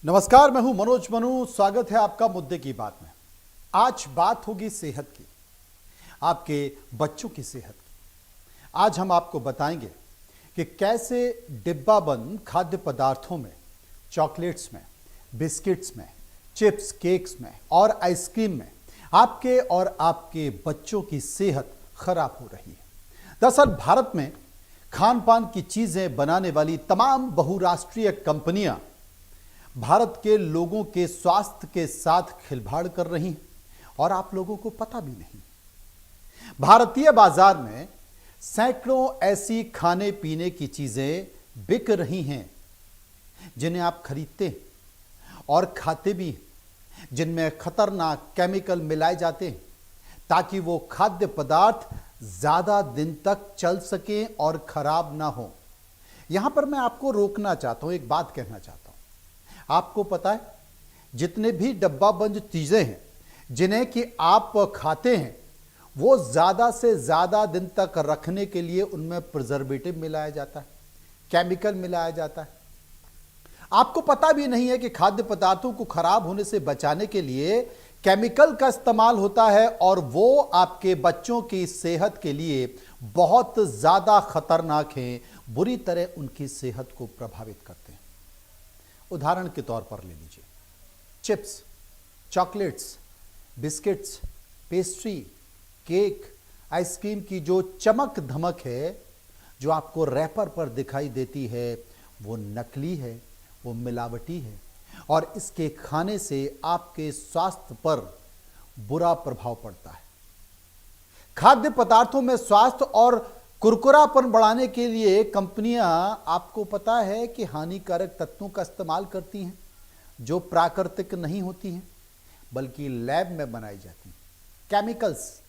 नमस्कार, मैं हूं मनोज मनु। स्वागत है आपका मुद्दे की बात में। आज बात होगी सेहत की, आपके बच्चों की सेहत की। आज हम आपको बताएंगे कि कैसे डिब्बा बंद खाद्य पदार्थों में, चॉकलेट्स में, बिस्किट्स में, चिप्स, केक्स में और आइसक्रीम में आपके और आपके बच्चों की सेहत खराब हो रही है। दरअसल भारत में खान पान की चीजें बनाने वाली तमाम बहुराष्ट्रीय कंपनियां भारत के लोगों के स्वास्थ्य के साथ खिलवाड़ कर रही हैं और आप लोगों को पता भी नहीं। भारतीय बाजार में सैकड़ों ऐसी खाने पीने की चीजें बिक रही हैं जिन्हें आप खरीदते हैं और खाते भी हैं, जिनमें खतरनाक केमिकल मिलाए जाते हैं ताकि वो खाद्य पदार्थ ज्यादा दिन तक चल सकें और खराब ना हो। यहां पर मैं आपको रोकना चाहता हूं, एक बात कहना चाहता हूं। आपको पता है, जितने भी डब्बा बंद चीजें हैं जिन्हें कि आप खाते हैं, वो ज्यादा से ज्यादा दिन तक रखने के लिए उनमें प्रिजर्वेटिव मिलाया जाता है, केमिकल मिलाया जाता है। आपको पता भी नहीं है कि खाद्य पदार्थों को खराब होने से बचाने के लिए केमिकल का इस्तेमाल होता है और वो आपके बच्चों की सेहत के लिए बहुत ज्यादा खतरनाक हैं, बुरी तरह उनकी सेहत को प्रभावित करते हैं। उदाहरण के तौर पर ले लीजिए, chips, chocolates, biscuits, pastry, cake, ice cream की जो चमक धमक है, जो आपको रैपर पर दिखाई देती है, वो नकली है, वो मिलावटी है और इसके खाने से आपके स्वास्थ्य पर बुरा प्रभाव पड़ता है। खाद्य पदार्थों में स्वास्थ्य और कुरकुरापन बढ़ाने के लिए कंपनियां, आपको पता है कि हानिकारक तत्वों का इस्तेमाल करती हैं जो प्राकृतिक नहीं होती हैं बल्कि लैब में बनाई जाती हैं, केमिकल्स।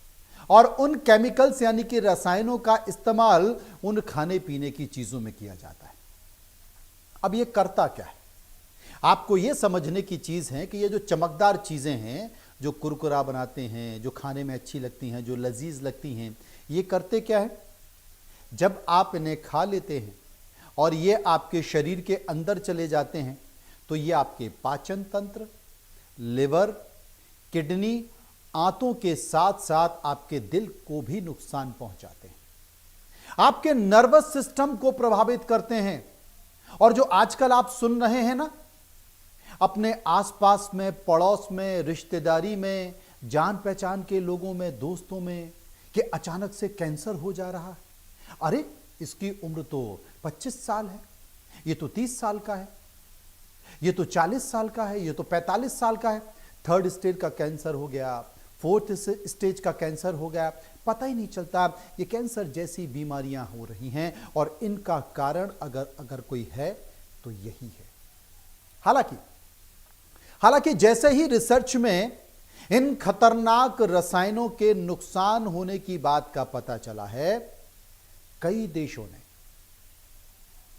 और उन केमिकल्स यानी कि रसायनों का इस्तेमाल उन खाने पीने की चीजों में किया जाता है। अब ये करता क्या है, आपको ये समझने की चीज है कि ये जो चमकदार चीजें हैं, जो कुरकुरा बनाते हैं, जो खाने में अच्छी लगती हैं, जो लजीज लगती हैं, ये करते क्या है, जब आप इन्हें खा लेते हैं और ये आपके शरीर के अंदर चले जाते हैं तो ये आपके पाचन तंत्र, लिवर, किडनी, आंतों के साथ साथ आपके दिल को भी नुकसान पहुंचाते हैं, आपके नर्वस सिस्टम को प्रभावित करते हैं। और जो आजकल आप सुन रहे हैं ना, अपने आसपास में, पड़ोस में, रिश्तेदारी में, जान पहचान के लोगों में, दोस्तों में, कि अचानक से कैंसर हो जा रहा है। अरे, इसकी उम्र तो 25 साल है, ये तो 30 साल का है, ये तो 40 साल का है, ये तो 45 साल का है। थर्ड स्टेज का कैंसर हो गया, फोर्थ स्टेज का कैंसर हो गया, पता ही नहीं चलता। ये कैंसर जैसी बीमारियां हो रही हैं और इनका कारण अगर कोई है तो यही है। हालांकि जैसे ही रिसर्च में इन खतरनाक रसायनों के नुकसान होने की बात का पता चला है, कई देशों ने,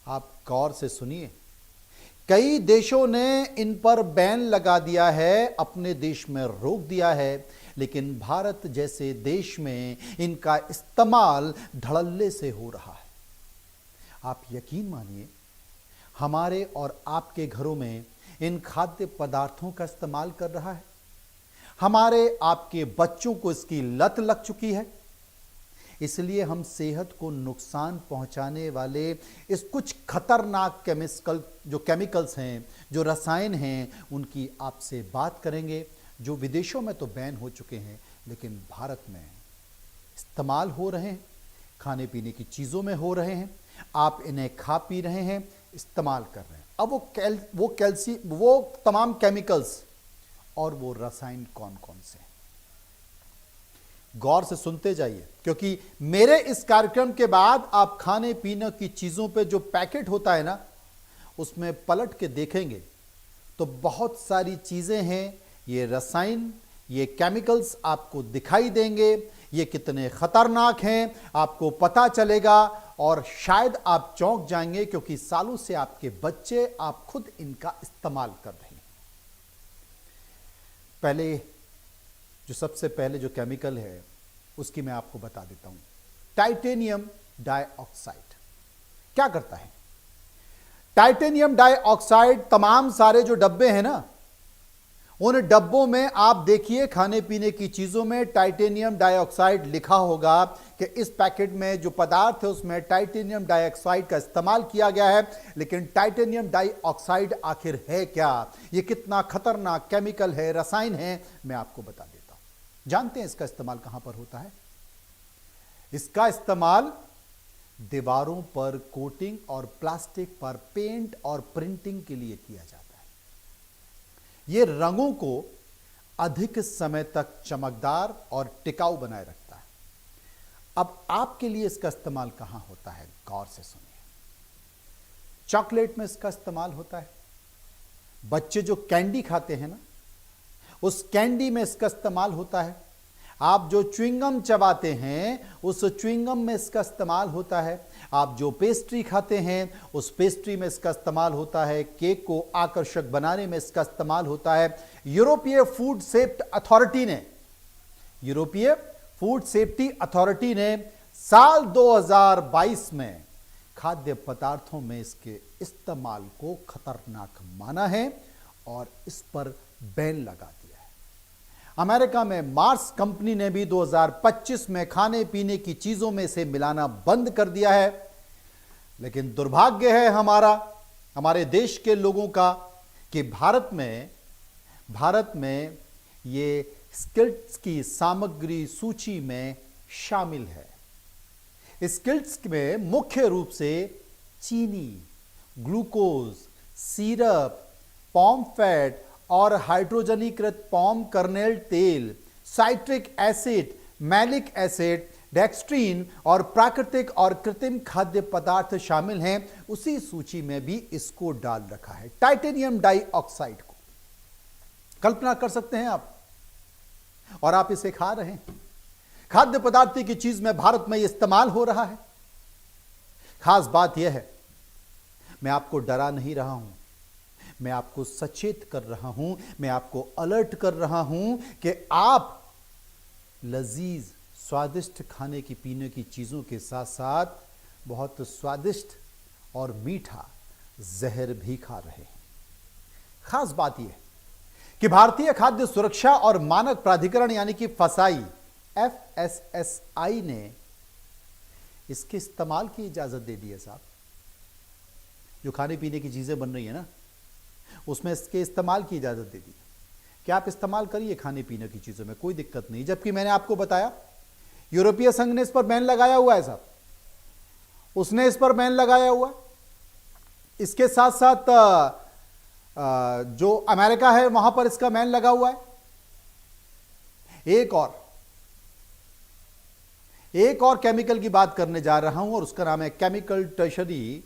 आप गौर से सुनिए, कई देशों ने इन पर बैन लगा दिया है, अपने देश में रोक दिया है, लेकिन भारत जैसे देश में इनका इस्तेमाल धड़ल्ले से हो रहा है। आप यकीन मानिए, हमारे और आपके घरों में इन खाद्य पदार्थों का इस्तेमाल कर रहा है, हमारे आपके बच्चों को इसकी लत लग चुकी है। इसलिए हम सेहत को नुकसान पहुंचाने वाले इस कुछ खतरनाक केमिकल्स हैं, जो रसायन हैं, उनकी आपसे बात करेंगे, जो विदेशों में तो बैन हो चुके हैं लेकिन भारत में इस्तेमाल हो रहे हैं, खाने पीने की चीज़ों में हो रहे हैं। आप इन्हें खा पी रहे हैं, इस्तेमाल कर रहे हैं। अब वो तमाम केमिकल्स और वो रसायन कौन कौन से हैं, गौर से सुनते जाइए, क्योंकि मेरे इस कार्यक्रम के बाद आप खाने पीने की चीजों पे जो पैकेट होता है ना, उसमें पलट के देखेंगे तो बहुत सारी चीजें हैं, ये रसायन, ये केमिकल्स आपको दिखाई देंगे। ये कितने खतरनाक हैं आपको पता चलेगा और शायद आप चौंक जाएंगे, क्योंकि सालों से आपके बच्चे, आप खुद इनका इस्तेमाल कर रहे हैं। सबसे पहले जो केमिकल है उसकी मैं आपको बता देता हूं, टाइटेनियम डाइऑक्साइड। क्या करता है? टाइटेनियम डाइऑक्साइड, तमाम सारे जो डब्बे हैं ना, उन डब्बों में आप देखिए खाने पीने की चीजों में टाइटेनियम डाइऑक्साइड लिखा होगा कि इस पैकेट में जो पदार्थ है उसमें टाइटेनियम डाइऑक्साइड का इस्तेमाल किया गया है। लेकिन टाइटेनियम डाइऑक्साइड आखिर है क्या, यह कितना खतरनाक केमिकल है, रसायन है, मैं आपको बता देता हूं। जानते हैं इसका इस्तेमाल कहां पर होता है? इसका इस्तेमाल दीवारों पर कोटिंग और प्लास्टिक पर पेंट और प्रिंटिंग के लिए किया जाता है। यह रंगों को अधिक समय तक चमकदार और टिकाऊ बनाए रखता है। अब आपके लिए इसका इस्तेमाल कहां होता है, गौर से सुनिए। चॉकलेट में इसका इस्तेमाल होता है। बच्चे जो कैंडी खाते हैं ना, उस कैंडी में इसका इस्तेमाल होता है। आप जो च्युइंगम चबाते हैं उस च्युइंगम में इसका इस्तेमाल होता है। आप जो पेस्ट्री खाते हैं उस पेस्ट्री में इसका इस्तेमाल होता है। केक को आकर्षक बनाने में इसका इस्तेमाल होता है। यूरोपीय फूड सेफ्टी अथॉरिटी ने साल 2022 में खाद्य पदार्थों में इसके इस्तेमाल को खतरनाक माना है और इस पर बैन लगा दिया। अमेरिका में मार्स कंपनी ने भी 2025 में खाने पीने की चीजों में से मिलाना बंद कर दिया है। लेकिन दुर्भाग्य है हमारे देश के लोगों का कि भारत में ये स्किल्स की सामग्री सूची में शामिल है। स्किल्स में मुख्य रूप से चीनी, ग्लूकोज, सिरप, पॉम फैट और हाइड्रोजनीकृत पॉम कर्नेल तेल, साइट्रिक एसिड, मैलिक एसिड, डेक्स्ट्रीन और प्राकृतिक और कृत्रिम खाद्य पदार्थ शामिल हैं। उसी सूची में भी इसको डाल रखा है, टाइटेनियम डाइऑक्साइड को। कल्पना कर सकते हैं आप, और आप इसे खा रहे हैं। खाद्य पदार्थ की चीज में भारत में इस्तेमाल हो रहा है। खास बात यह है, मैं आपको डरा नहीं रहा हूं, मैं आपको सचेत कर रहा हूं, मैं आपको अलर्ट कर रहा हूं कि आप लजीज स्वादिष्ट खाने की पीने की चीजों के साथ साथ बहुत स्वादिष्ट और मीठा जहर भी खा रहे हैं। खास बात यह कि भारतीय खाद्य सुरक्षा और मानक प्राधिकरण यानी कि फसाई, FSSAI ने इसके इस्तेमाल की इजाजत दे दी है। साहब, जो खाने पीने की चीजें बन रही है ना, उसमें इसके इस्तेमाल की इजाजत दे दी कि आप इस्तेमाल करिए खाने पीने की चीजों में, कोई दिक्कत नहीं। जबकि मैंने आपको बताया यूरोपीय संघ ने इस पर बैन लगाया हुआ है। साहब, उसने इस पर बैन लगाया हुआ। इसके साथ साथ जो अमेरिका है वहां पर इसका बैन लगा हुआ है। एक और केमिकल की बात करने जा रहा हूं और उसका नाम है केमिकल टर्शरी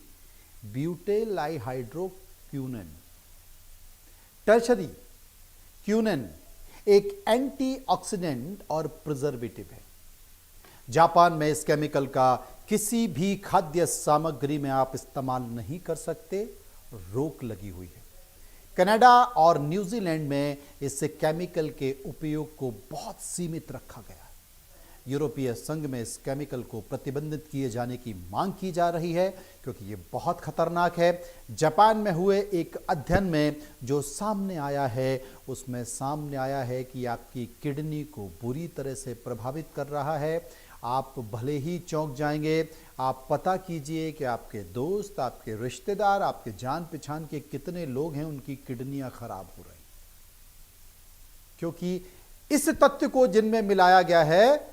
ब्यूटेलाइहाइड्रोक्विनोन। टर्शरी क्यूनेन एक एंटीऑक्सीडेंट और प्रिजर्वेटिव है। जापान में इस केमिकल का किसी भी खाद्य सामग्री में आप इस्तेमाल नहीं कर सकते, रोक लगी हुई है। कनाडा और न्यूजीलैंड में इस केमिकल के उपयोग को बहुत सीमित रखा गया। यूरोपीय संघ में इस केमिकल को प्रतिबंधित किए जाने की मांग की जा रही है क्योंकि यह बहुत खतरनाक है। जापान में हुए एक अध्ययन में जो सामने आया है, उसमें सामने आया है कि आपकी किडनी को बुरी तरह से प्रभावित कर रहा है। आप भले ही चौंक जाएंगे, आप पता कीजिए कि आपके दोस्त, आपके रिश्तेदार, आपके जान पहचान के कितने लोग हैं उनकी किडनियां खराब हो रही, क्योंकि इस तत्व को जिनमें मिलाया गया है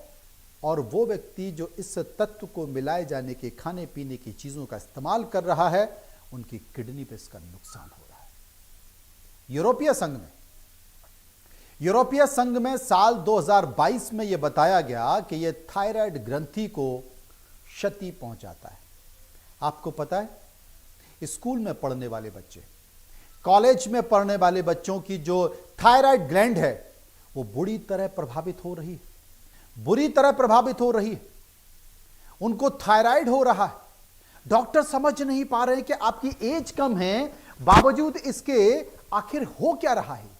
और वो व्यक्ति जो इस तत्व को मिलाए जाने के खाने पीने की चीजों का इस्तेमाल कर रहा है, उनकी किडनी पे इसका नुकसान हो रहा है। यूरोपीय संघ में साल 2022 में यह बताया गया कि यह थायराइड ग्रंथि को क्षति पहुंचाता है। आपको पता है, स्कूल में पढ़ने वाले बच्चे, कॉलेज में पढ़ने वाले बच्चों की जो थायराइड ग्लैंड है वो बुरी तरह प्रभावित हो रही है। उनको थायराइड हो रहा है। डॉक्टर समझ नहीं पा रहे हैं कि आपकी एज कम है, बावजूद इसके आखिर हो क्या रहा है।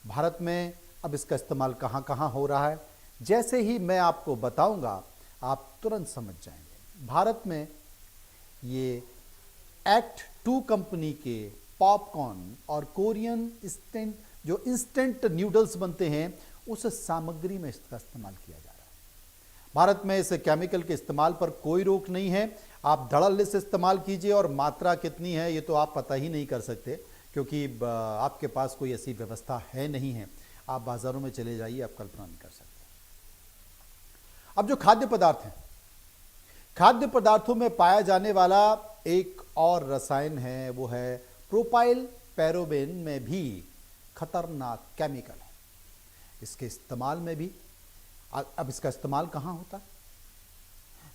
भारत में अब इसका इस्तेमाल कहां कहां हो रहा है, जैसे ही मैं आपको बताऊंगा आप तुरंत समझ जाएंगे। भारत में ये एक्ट 2 कंपनी के पॉपकॉर्न और कोरियन इंस्टेंट नूडल्स बनते हैं, उस सामग्री में इसका इस्तेमाल किया जा रहा है। भारत में इस केमिकल के इस्तेमाल पर कोई रोक नहीं है। आप धड़ल्ले से इस्तेमाल कीजिए और मात्रा कितनी है ये तो आप पता ही नहीं कर सकते, क्योंकि आपके पास कोई ऐसी व्यवस्था है नहीं है। आप बाजारों में चले जाइए, आप कल्पना नहीं कर सकते। अब जो खाद्य पदार्थ हैं, खाद्य पदार्थों में पाया जाने वाला एक और रसायन है, वो है प्रोपाइल पैराबेन में भी खतरनाक केमिकल है। इसके इस्तेमाल में भी, अब इसका इस्तेमाल कहां होता है?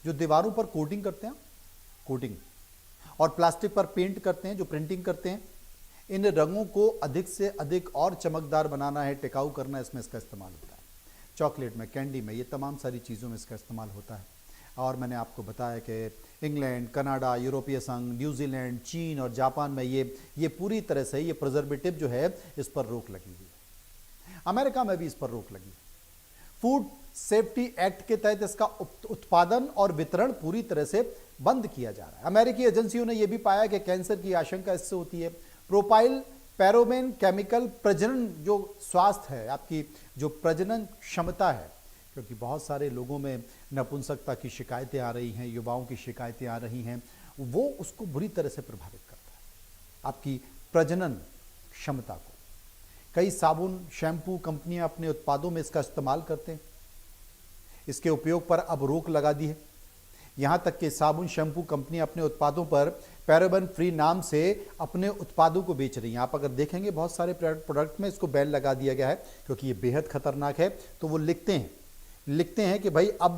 जो दीवारों पर कोटिंग करते हैं, कोटिंग, और प्लास्टिक पर पेंट करते हैं, जो प्रिंटिंग करते हैं, इन रंगों को अधिक से अधिक और चमकदार बनाना है, टिकाऊ करना है, इसमें इसका इस्तेमाल होता है। चॉकलेट में, कैंडी में, ये तमाम सारी चीज़ों में इसका इस्तेमाल होता है। और मैंने आपको बताया कि इंग्लैंड, कनाडा, यूरोपीय संघ, न्यूजीलैंड, चीन और जापान में ये पूरी तरह से ये प्रिजर्वेटिव जो है इस पर रोक लगी हुई है। अमेरिका में भी इस पर रोक लगी है। फूड सेफ्टी एक्ट के तहत इसका उत्पादन और वितरण पूरी तरह से बंद किया जा रहा है। अमेरिकी एजेंसियों ने यह भी पाया कि कैंसर की आशंका इससे होती है। प्रोपाइल पैराबेन केमिकल प्रजनन जो स्वास्थ्य है, आपकी जो प्रजनन क्षमता है, क्योंकि बहुत सारे लोगों में नपुंसकता की शिकायतें आ रही हैं, युवाओं की शिकायतें आ रही हैं, वो उसको बुरी तरह से प्रभावित करता है, आपकी प्रजनन क्षमता को। कई साबुन, शैम्पू कंपनियां अपने उत्पादों में इसका इस्तेमाल करते हैं। इसके उपयोग पर अब रोक लगा दी है। यहां तक कि साबुन, शैम्पू कंपनियां अपने उत्पादों पर पैराबेन फ्री नाम से अपने उत्पादों को बेच रही हैं। आप अगर देखेंगे बहुत सारे प्रोडक्ट में इसको बैन लगा दिया गया है, क्योंकि ये बेहद खतरनाक है। तो वो लिखते हैं कि भाई अब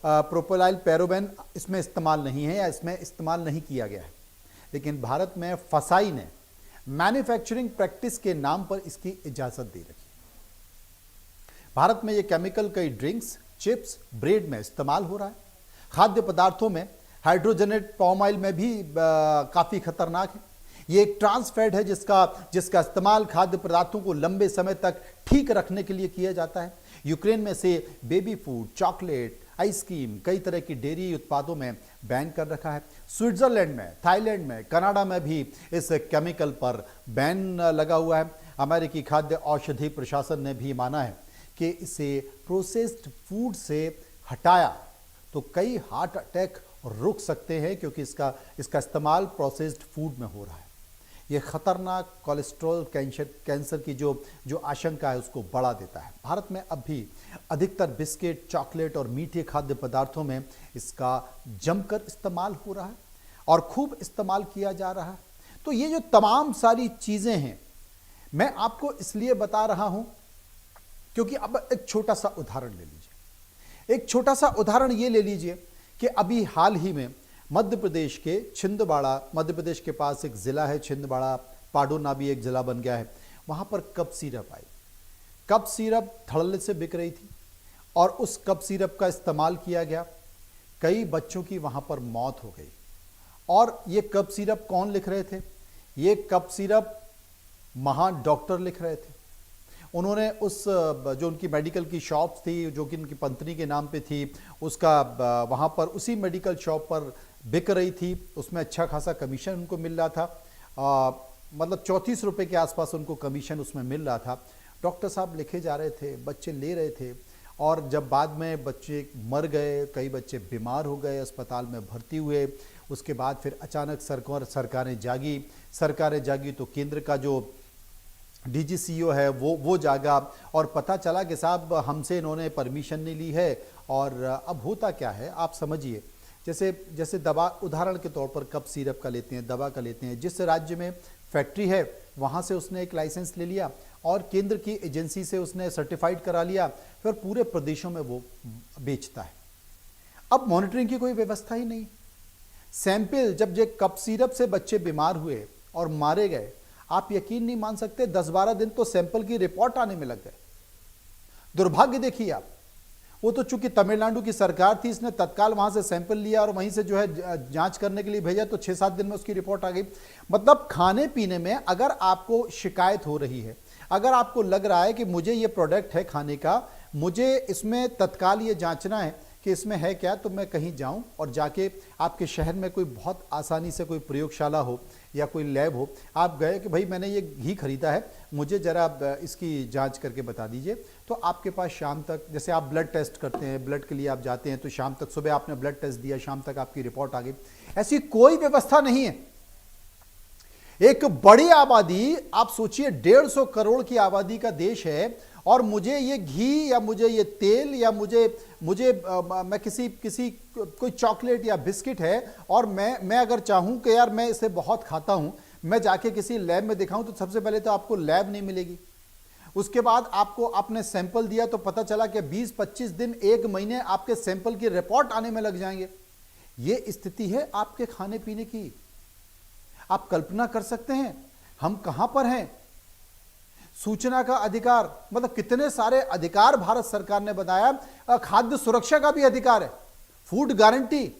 प्रोपाइल पैराबेन इसमें इस्तेमाल नहीं है या इसमें इस्तेमाल नहीं किया गया है। लेकिन भारत में फसाई ने मैन्युफैक्चरिंग प्रैक्टिस के नाम पर इसकी इजाजत दे रखी। भारत में ये केमिकल कई ड्रिंक्स, चिप्स, ब्रेड में इस्तेमाल हो रहा है। खाद्य पदार्थों में हाइड्रोजनेट पाम ऑयल में भी काफी खतरनाक है। ये एक ट्रांस फैट है जिसका इस्तेमाल खाद्य पदार्थों को लंबे समय तक ठीक रखने के लिए किया जाता है। यूक्रेन में से बेबी फूड, चॉकलेट, आइसक्रीम, कई तरह की डेयरी उत्पादों में बैन कर रखा है। स्विट्जरलैंड में, थाईलैंड में, कनाडा में भी इस केमिकल पर बैन लगा हुआ है। अमेरिकी खाद्य औषधि प्रशासन ने भी माना है कि इसे प्रोसेस्ड फूड से हटाया तो कई हार्ट अटैक रुक सकते हैं, क्योंकि इसका इस्तेमाल प्रोसेस्ड फूड में हो रहा है। यह खतरनाक कोलेस्ट्रॉल कैंसर की जो आशंका है उसको बढ़ा देता है। भारत में अब भी अधिकतर बिस्किट, चॉकलेट और मीठे खाद्य पदार्थों में इसका जमकर इस्तेमाल हो रहा है और खूब इस्तेमाल किया जा रहा है। तो ये जो तमाम सारी चीजें हैं, मैं आपको इसलिए बता रहा हूं क्योंकि अब एक छोटा सा उदाहरण ले लीजिए। एक छोटा सा उदाहरण ये ले लीजिए कि अभी हाल ही में मध्य प्रदेश के छिंदवाड़ा, मध्य प्रदेश के पास एक जिला है छिंदवाड़ा, पाडोना भी एक जिला बन गया है, वहां पर कप सिरप आई। कप सिरप धड़ल्ले से बिक रही थी और उस कप सिरप का इस्तेमाल किया गया। कई बच्चों की वहां पर मौत हो गई। और ये कप सिरप कौन लिख रहे थे? ये कप सिरप महान डॉक्टर लिख रहे थे। उन्होंने उस जो उनकी मेडिकल की शॉप थी, जो कि उनकी पत्नी के नाम पे थी, उसका वहाँ पर उसी मेडिकल शॉप पर बिक रही थी। उसमें अच्छा खासा कमीशन उनको मिल रहा था, मतलब 34 रुपये के आसपास उनको कमीशन उसमें मिल रहा था। डॉक्टर साहब लिखे जा रहे थे, बच्चे ले रहे थे, और जब बाद में बच्चे मर गए, कई बच्चे बीमार हो गए, अस्पताल में भर्ती हुए। उसके बाद फिर अचानक सरकारें जागी तो केंद्र का जो डीजीसीओ है वो जागा और पता चला कि साहब हमसे इन्होंने परमिशन नहीं ली है। और अब होता क्या है आप समझिए, जैसे दवा, उदाहरण के तौर पर कप सिरप का लेते हैं, दवा का लेते हैं, जिस राज्य में फैक्ट्री है वहाँ से उसने एक लाइसेंस ले लिया और केंद्र की एजेंसी से उसने सर्टिफाइड करा लिया, फिर पूरे प्रदेशों में वो बेचता है। अब मॉनिटरिंग की कोई व्यवस्था ही नहीं। सैंपल, जब ये कप सिरप से बच्चे बीमार हुए और मारे गए, आप यकीन नहीं मान सकते, 10-12 दिन तो सैंपल की रिपोर्ट आने में लग गए। दुर्भाग्य देखिए आप, वो तो चूंकि तमिलनाडु की सरकार थी, इसने तत्काल वहां से सैंपल लिया और वहीं से जो है जांच करने के लिए भेजा, तो 6-7 दिन में उसकी रिपोर्ट आ गई। मतलब खाने पीने में अगर आपको शिकायत हो रही है, अगर आपको लग रहा है कि मुझे ये प्रोडक्ट है खाने का, मुझे इसमें तत्काल ये जांचना है कि इसमें है क्या, तो मैं कहीं जाऊं और जाके आपके शहर में कोई बहुत आसानी से कोई प्रयोगशाला हो या कोई लैब हो, आप गए कि भाई मैंने ये घी खरीदा है, मुझे ज़रा इसकी जांच करके बता दीजिए, तो आपके पास शाम तक, जैसे आप ब्लड टेस्ट करते हैं, ब्लड के लिए आप जाते हैं, तो शाम तक, सुबह आपने ब्लड टेस्ट दिया, शाम तक आपकी रिपोर्ट आ गई। ऐसी कोई व्यवस्था नहीं है। एक बड़ी आबादी, आप सोचिए 150 करोड़ की आबादी का देश है, और मुझे ये घी या मुझे ये तेल या मुझे मैं किसी कोई चॉकलेट या बिस्किट है, और मैं अगर चाहूं कि यार मैं इसे बहुत खाता हूं, मैं जाके किसी लैब में दिखाऊं, तो सबसे पहले तो आपको लैब नहीं मिलेगी। उसके बाद आपने सैंपल दिया तो पता चला कि 20-25 दिन, 1 महीने आपके सैंपल की रिपोर्ट आने में लग जाएंगे। ये स्थिति है आपके खाने पीने की। आप कल्पना कर सकते हैं हम कहां पर हैं। सूचना का अधिकार, मतलब कितने सारे अधिकार भारत सरकार ने बताया। खाद्य सुरक्षा का भी अधिकार है, फूड गारंटी,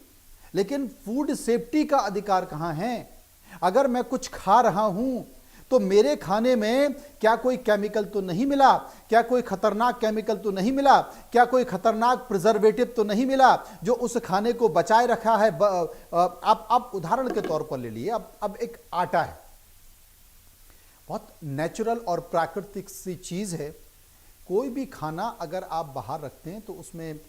लेकिन फूड सेफ्टी का अधिकार कहां है। अगर मैं कुछ खा रहा हूं तो मेरे खाने में क्या कोई केमिकल तो नहीं मिला, क्या कोई खतरनाक केमिकल तो नहीं मिला, क्या कोई खतरनाक प्रिजर्वेटिव तो नहीं मिला जो उस खाने को बचाए रखा है। आप उदाहरण के तौर पर ले लिए, अब एक आटा है, बहुत नेचुरल और प्राकृतिक सी चीज है। कोई भी खाना अगर आप बाहर रखते हैं तो उसमें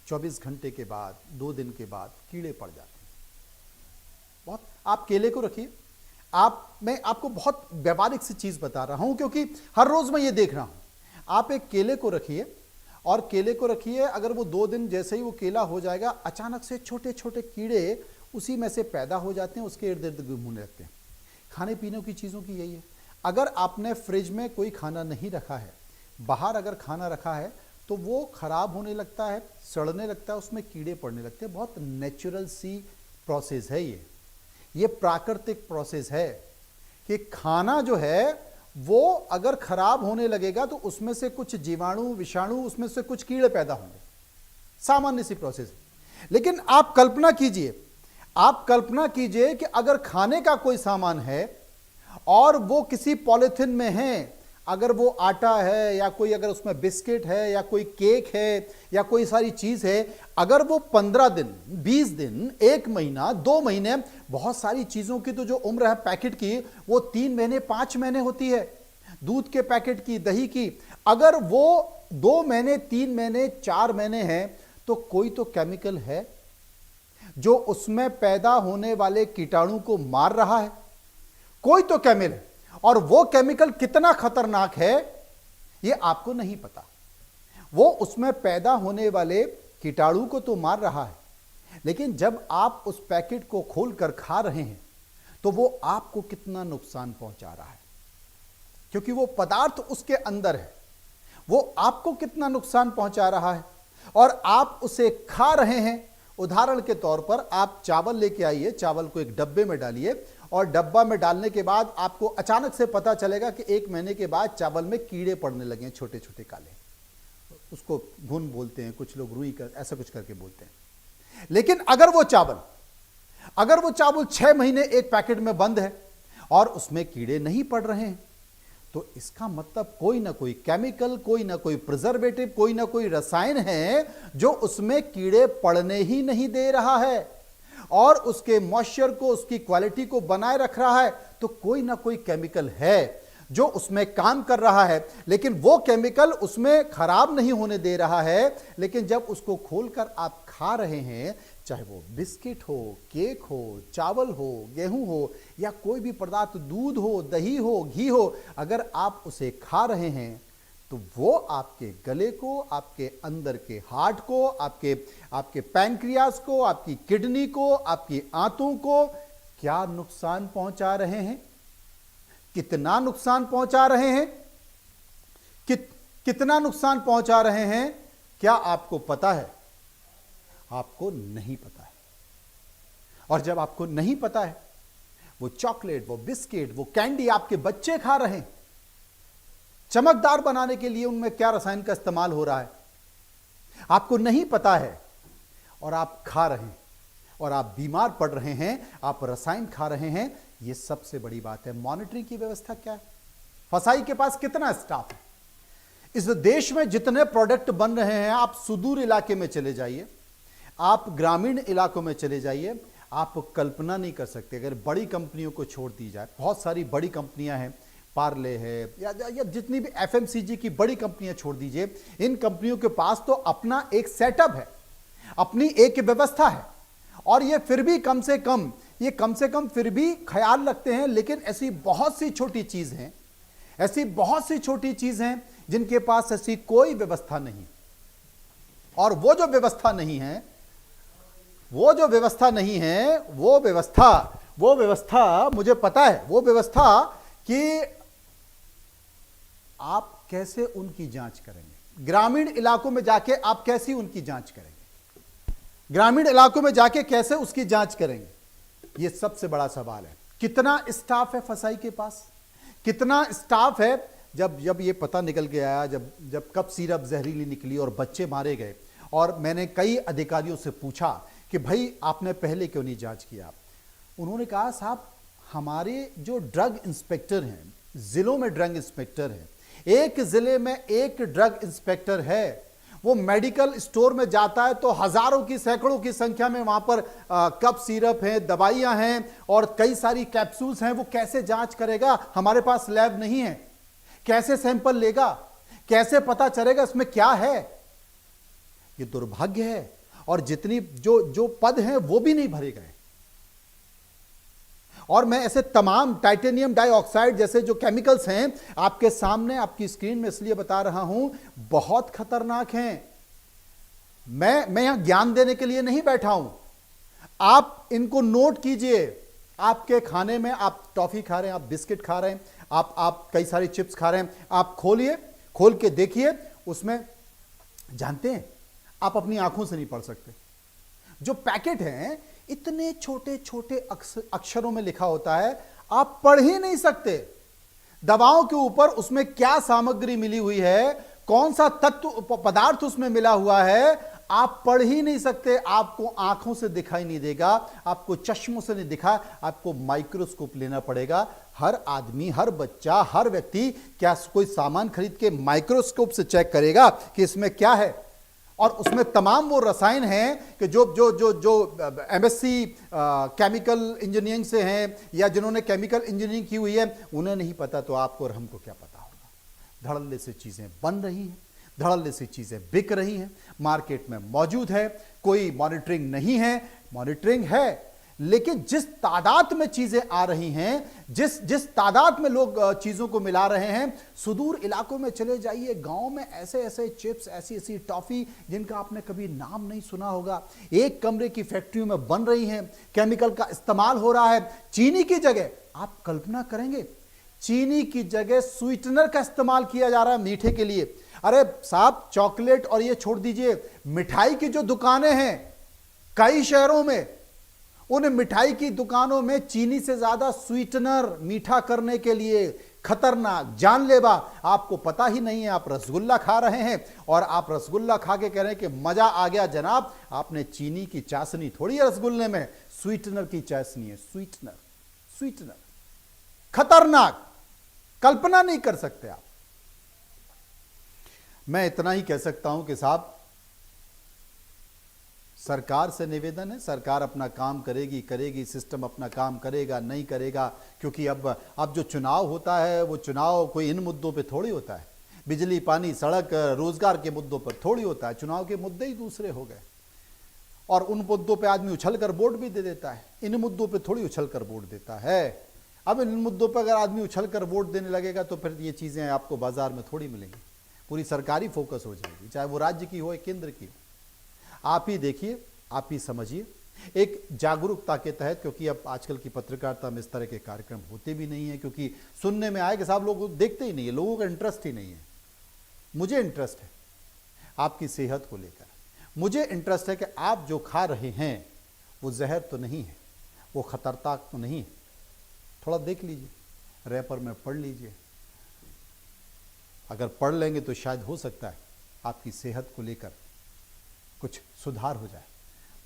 24 घंटे के बाद, 2 दिन के बाद कीड़े पड़ जाते हैं। बहुत, आप केले को रखिए, मैं आपको बहुत व्यावहारिक सी चीज बता रहा हूं क्योंकि हर रोज मैं ये देख रहा हूं। आप एक केले को रखिए, और केले को रखिए, अगर वो 2 दिन जैसे ही वो केला हो जाएगा, अचानक से छोटे छोटे कीड़े उसी में से पैदा हो जाते हैं, उसके इर्द गिर्द घूमने लगते हैं। खाने पीने की चीज़ों की यही है। अगर आपने फ्रिज में कोई खाना नहीं रखा है, बाहर अगर खाना रखा है, तो वो खराब होने लगता है, सड़ने लगता है, उसमें कीड़े पड़ने लगते हैं। बहुत नेचुरल सी प्रोसेस है ये प्राकृतिक प्रोसेस है कि खाना जो है वो अगर खराब होने लगेगा तो उसमें से कुछ जीवाणु, विषाणु, उसमें से कुछ कीड़े पैदा होंगे। सामान्य सी प्रोसेस है। लेकिन आप कल्पना कीजिए कि अगर खाने का कोई सामान है और वो किसी पॉलिथीन में है, अगर वो आटा है या कोई, अगर उसमें बिस्किट है या कोई केक है या कोई सारी चीज है, अगर वो 15 दिन, 20 दिन, 1 महीना, 2 महीने, बहुत सारी चीजों की तो जो उम्र है पैकेट की वो 3 महीने, 5 महीने होती है। दूध के पैकेट की, दही की, अगर वो 2 महीने, 3 महीने, 4 महीने है, तो कोई तो केमिकल है जो उसमें पैदा होने वाले कीटाणु को मार रहा है। कोई तो केमिकल है, और वो केमिकल कितना खतरनाक है ये आपको नहीं पता। वो उसमें पैदा होने वाले कीटाणु को तो मार रहा है, लेकिन जब आप उस पैकेट को खोलकर खा रहे हैं तो वो आपको कितना नुकसान पहुंचा रहा है, क्योंकि वो पदार्थ उसके अंदर है। वो आपको कितना नुकसान पहुंचा रहा है और आप उसे खा रहे हैं। उदाहरण के तौर पर आप चावल लेके आइए, चावल को एक डब्बे में डालिए, और डब्बा में डालने के बाद आपको अचानक से पता चलेगा कि 1 महीने के बाद चावल में कीड़े पड़ने लगे हैं, छोटे छोटे काले। उसको घुन बोलते हैं, कुछ लोग रुई, ऐसा कुछ करके बोलते हैं। लेकिन अगर वो चावल 6 महीने एक पैकेट में बंद है और उसमें कीड़े नहीं पड़ रहे हैं, तो इसका मतलब कोई ना कोई केमिकल, कोई ना कोई प्रिजर्वेटिव, कोई ना कोई रसायन है जो उसमें कीड़े पड़ने ही नहीं दे रहा है और उसके मॉइस्चर को, उसकी क्वालिटी को बनाए रख रहा है। तो कोई ना कोई केमिकल है जो उसमें काम कर रहा है, लेकिन वो केमिकल उसमें खराब नहीं होने दे रहा है। लेकिन जब उसको खोलकर आप खा रहे हैं, चाहे वो बिस्किट हो, केक हो, चावल हो, गेहूं हो या कोई भी पदार्थ, दूध हो, दही हो, घी हो, अगर आप उसे खा रहे हैं तो वो आपके गले को, आपके अंदर के हार्ट को, आपके पैंक्रियास को, आपकी किडनी को, आपकी आंतों को क्या नुकसान पहुंचा रहे हैं, कितना नुकसान पहुंचा रहे हैं, कितना नुकसान पहुंचा रहे हैं, क्या आपको पता है? आपको नहीं पता है। और जब आपको नहीं पता है, वो चॉकलेट, वो बिस्किट, वो कैंडी आपके बच्चे खा रहे हैं, चमकदार बनाने के लिए उनमें क्या रसायन का इस्तेमाल हो रहा है, आपको नहीं पता है और आप खा रहे हैं और आप बीमार पड़ रहे हैं, आप रसायन खा रहे हैं। ये सबसे बड़ी बात है। मॉनिटरिंग की व्यवस्था क्या है? फसाई के पास कितना स्टाफ है? इस देश में जितने प्रोडक्ट बन रहे हैं, आप सुदूर इलाके में चले जाइए, आप ग्रामीण इलाकों में चले जाइए, आप कल्पना नहीं कर सकते। अगर बड़ी कंपनियों को छोड़ दी जाए, बहुत सारी बड़ी कंपनियां हैं, पार्ले है या जितनी भी एफएमसीजी की बड़ी कंपनियां छोड़ दीजिए, इन कंपनियों के पास तो अपना एक सेटअप है, अपनी एक व्यवस्था है, और ये फिर भी कम से कम फिर भी ख्याल रखते हैं। लेकिन ऐसी बहुत सी छोटी चीज हैं, ऐसी बहुत सी छोटी चीज हैं जिनके पास ऐसी कोई व्यवस्था नहीं। और वो जो व्यवस्था नहीं है, वो व्यवस्था मुझे पता है, वो व्यवस्था कि आप कैसे उनकी जांच करेंगे। ग्रामीण इलाकों में जाके आप कैसी उनकी जांच करेंगे, ग्रामीण इलाकों में जाके कैसे उसकी जांच करेंगे, यह सबसे बड़ा सवाल है। कितना स्टाफ है फसाई के पास, कितना स्टाफ है। जब ये पता निकल के आया, जब कप सिरप जहरीली निकली और बच्चे मारे गए, और मैंने कई अधिकारियों से पूछा कि भाई आपने पहले क्यों नहीं जांच किया, उन्होंने कहा साहब हमारे जो ड्रग इंस्पेक्टर हैं, जिलों में ड्रग इंस्पेक्टर हैं, एक जिले में एक ड्रग इंस्पेक्टर है, वो मेडिकल स्टोर में जाता है तो हजारों की सैकड़ों की संख्या में वहां पर कप सिरप है, दवाइयां हैं और कई सारी कैप्सूल्स हैं। वो कैसे जांच करेगा? हमारे पास लैब नहीं है, कैसे सैंपल लेगा, कैसे पता चलेगा इसमें क्या है? ये दुर्भाग्य है। और जितनी जो पद हैं वो भी नहीं भरे गए। और मैं ऐसे तमाम टाइटेनियम डाइऑक्साइड जैसे जो केमिकल्स हैं आपके सामने, आपकी स्क्रीन में इसलिए बता रहा हूं, बहुत खतरनाक हैं। मैं यहां ज्ञान देने के लिए नहीं बैठा हूं, आप इनको नोट कीजिए। आपके खाने में आप टॉफी खा रहे हैं, आप बिस्किट खा रहे हैं, आप कई सारी चिप्स खा रहे हैं, आप खोल के देखिए, उसमें जानते हैं आप अपनी आंखों से नहीं पढ़ सकते। जो पैकेट हैं इतने छोटे छोटे अक्षरों में लिखा होता है, आप पढ़ ही नहीं सकते। दवाओं के ऊपर उसमें क्या सामग्री मिली हुई है, कौन सा तत्व पदार्थ उसमें मिला हुआ है, आप पढ़ ही नहीं सकते। आपको आंखों से दिखाई नहीं देगा, आपको चश्मों से नहीं दिखा, आपको माइक्रोस्कोप लेना पड़ेगा। हर आदमी, हर बच्चा, हर व्यक्ति क्या कोई सामान खरीद के माइक्रोस्कोप से चेक करेगा कि इसमें क्या है? और उसमें तमाम वो रसायन हैं कि जो एमएससी केमिकल इंजीनियरिंग से हैं या जिन्होंने केमिकल इंजीनियरिंग की हुई है, उन्हें नहीं पता, तो आपको और हमको क्या पता होगा। धड़ल्ले से चीजें बन रही हैं, धड़ल्ले से चीजें बिक रही हैं, मार्केट में मौजूद है, कोई मॉनिटरिंग नहीं है। मॉनिटरिंग है, लेकिन जिस तादाद में चीजें आ रही हैं, जिस तादाद में लोग चीजों को मिला रहे हैं, सुदूर इलाकों में चले जाइए, गांव में ऐसे ऐसे चिप्स, ऐसी ऐसी टॉफी जिनका आपने कभी नाम नहीं सुना होगा, एक कमरे की फैक्ट्री में बन रही हैं, केमिकल का इस्तेमाल हो रहा है। चीनी की जगह, आप कल्पना करेंगे, चीनी की जगह स्वीटनर का इस्तेमाल किया जा रहा है मीठे के लिए। अरे साहब, चॉकलेट और ये छोड़ दीजिए, मिठाई की जो दुकानें हैं कई शहरों में, उन मिठाई की दुकानों में चीनी से ज्यादा स्वीटनर मीठा करने के लिए, खतरनाक, जानलेवा। आपको पता ही नहीं है, आप रसगुल्ला खा रहे हैं और आप रसगुल्ला खा के कह रहे हैं कि मजा आ गया जनाब। आपने चीनी की चाशनी थोड़ी है रसगुल्ले में, स्वीटनर की चाशनी है। स्वीटनर खतरनाक, कल्पना नहीं कर सकते आप। मैं इतना ही कह सकता हूं कि साहब, सरकार से निवेदन है, सरकार अपना काम करेगी, सिस्टम अपना काम करेगा, नहीं करेगा, क्योंकि अब जो चुनाव होता है, वो चुनाव कोई इन मुद्दों पे थोड़ी होता है। बिजली, पानी, सड़क, रोजगार के मुद्दों पर थोड़ी होता है। चुनाव के मुद्दे ही दूसरे हो गए, और उन मुद्दों पे आदमी उछल कर वोट भी दे देता है, इन मुद्दों पे थोड़ी उछल कर वोट देता है। अब इन मुद्दों पर अगर आदमी उछल कर वोट देने लगेगा तो फिर ये चीजें आपको बाजार में थोड़ी मिलेंगी, पूरी सरकारी फोकस हो जाएगी, चाहे वो राज्य की हो या केंद्र की हो। आप ही देखिए, आप ही समझिए, एक जागरूकता के तहत, क्योंकि अब आजकल की पत्रकारिता में इस तरह के कार्यक्रम होते भी नहीं है, क्योंकि सुनने में आए कि साहब लोग देखते ही नहीं है, लोगों का इंटरेस्ट ही नहीं है। मुझे इंटरेस्ट है आपकी सेहत को लेकर, मुझे इंटरेस्ट है कि आप जो खा रहे हैं वो जहर तो नहीं है, वो खतरनाक तो नहीं है। थोड़ा देख लीजिए, रैपर में पढ़ लीजिए, अगर पढ़ लेंगे तो शायद हो सकता है आपकी सेहत को लेकर कुछ सुधार हो जाए।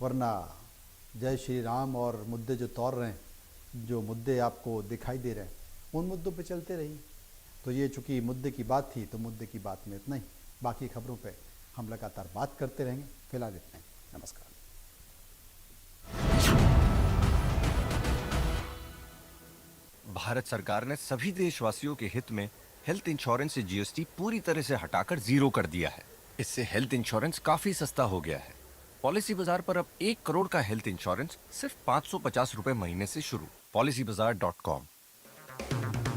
वरना जय श्री राम और मुद्दे जो तौर रहे हैं, जो मुद्दे आपको दिखाई दे रहे हैं, उन मुद्दों पे चलते रहिए तो ये चूंकि मुद्दे की बात थी तो मुद्दे की बात में इतना ही। बाकी खबरों पे हम लगातार बात करते रहेंगे। फिलहाल इतना ही। नमस्कार। भारत सरकार ने सभी देशवासियों के हित में हेल्थ इंश्योरेंस से जीएसटी पूरी तरह से हटाकर जीरो कर दिया है। इससे हेल्थ इंश्योरेंस काफी सस्ता हो गया है। पॉलिसी बाजार पर अब 1 करोड़ का हेल्थ इंश्योरेंस सिर्फ 550 रुपए महीने से शुरू। PolicyBazaar.com।